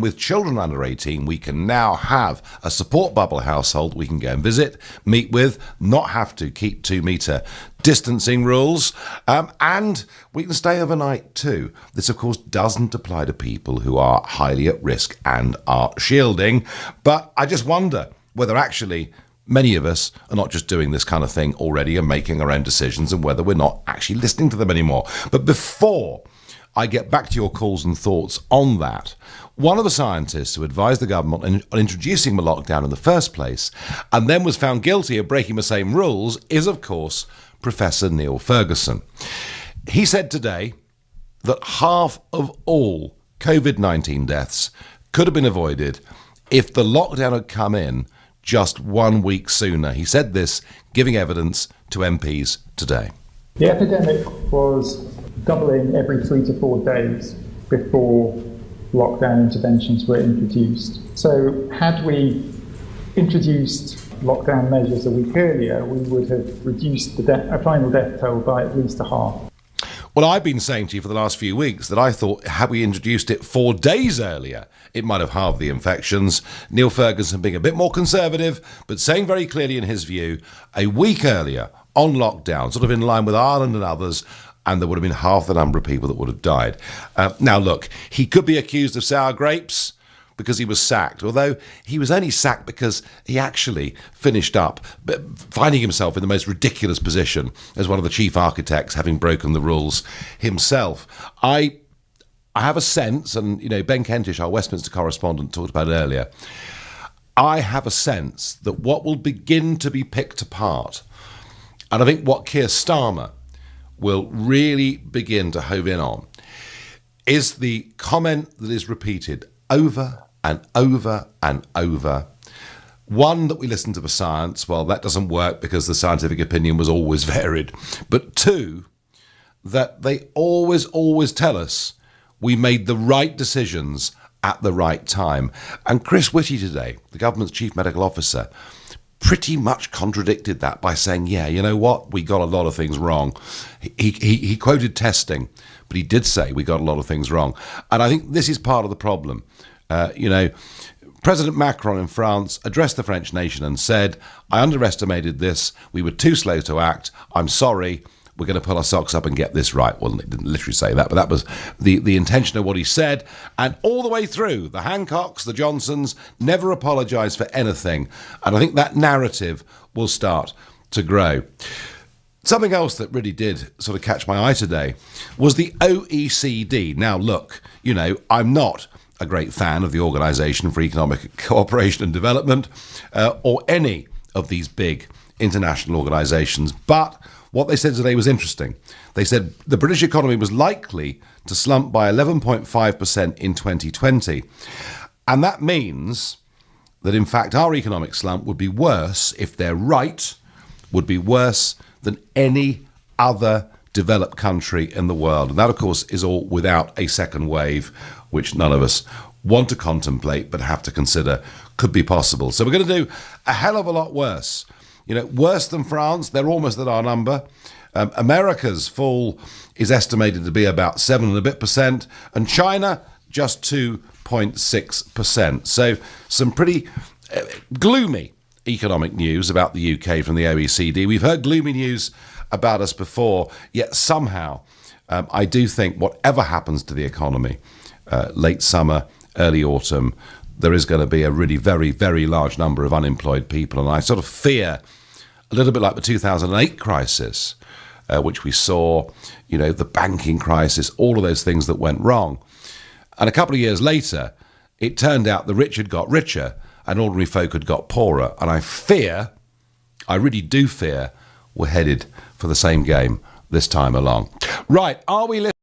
With children under 18, we can now have a support bubble household we can go and visit, meet with, not have to keep 2-metre distancing rules, and we can stay overnight too. This, of course, doesn't apply to people who are highly at risk and are shielding, but I just wonder whether actually many of us are not just doing this kind of thing already and making our own decisions, and whether we're not actually listening to them anymore. But before I get back to your calls and thoughts on that, one of the scientists who advised the government on introducing the lockdown in the first place and then was found guilty of breaking the same rules is, of course, Professor Neil Ferguson. He said today that half of all COVID-19 deaths could have been avoided if the lockdown had come in just 1 week sooner. He said this, giving evidence to MPs today. The epidemic was doubling every 3 to 4 days before lockdown interventions were introduced. So had we introduced lockdown measures a week earlier, we would have reduced the final death toll by at least a half. Well, I've been saying to you for the last few weeks that I thought had we introduced it 4 days earlier, it might have halved the infections. Neil Ferguson being a bit more conservative, but saying very clearly in his view, a week earlier on lockdown, sort of in line with Ireland and others, and there would have been half the number of people that would have died. Now, look, he could be accused of sour grapes because he was sacked, although he was only sacked because he actually finished up finding himself in the most ridiculous position as one of the chief architects, having broken the rules himself. I have a sense, and Ben Kentish, our Westminster correspondent, talked about it earlier, I have a sense that what will begin to be picked apart, and I think what Keir Starmer will really begin to hove in on, is the comment that is repeated over and over and over. One, that we listen to the science. Well, that doesn't work because the scientific opinion was always varied. But two, that they always tell us we made the right decisions at the right time. And Chris Whitty today, the government's chief medical officer, pretty much contradicted that by saying, yeah, you know what, we got a lot of things wrong. He quoted testing, but he did say we got a lot of things wrong. And I think this is part of the problem. President Macron in France addressed the French nation and said, I underestimated this. We were too slow to act. I'm sorry. We're going to pull our socks up and get this right. Well, he didn't literally say that, but that was the intention of what he said. And all the way through, the Hancocks, the Johnsons, never apologised for anything. And I think that narrative will start to grow. Something else that really did sort of catch my eye today was the OECD. Now, look, I'm not a great fan of the Organisation for Economic Cooperation and Development or any of these big international organisations, but what they said today was interesting. They said the British economy was likely to slump by 11.5% in 2020. And that means that, in fact, our economic slump would be worse, if they're right, would be worse than any other developed country in the world. And that, of course, is all without a second wave, which none of us want to contemplate but have to consider could be possible. So we're going to do a hell of a lot worse. Worse than France. They're almost at our number. America's fall is estimated to be about 7 and a bit percent, and China just 2.6%. So some pretty gloomy economic news about the UK from the OECD. We've heard gloomy news about us before, yet somehow I do think whatever happens to the economy, late summer, early autumn, there is going to be a really very, very large number of unemployed people. And I sort of fear, a little bit like the 2008 crisis, which we saw, the banking crisis, all of those things that went wrong. And a couple of years later, it turned out the rich had got richer and ordinary folk had got poorer. And I really do fear, we're headed for the same game this time along. Right, are we listening?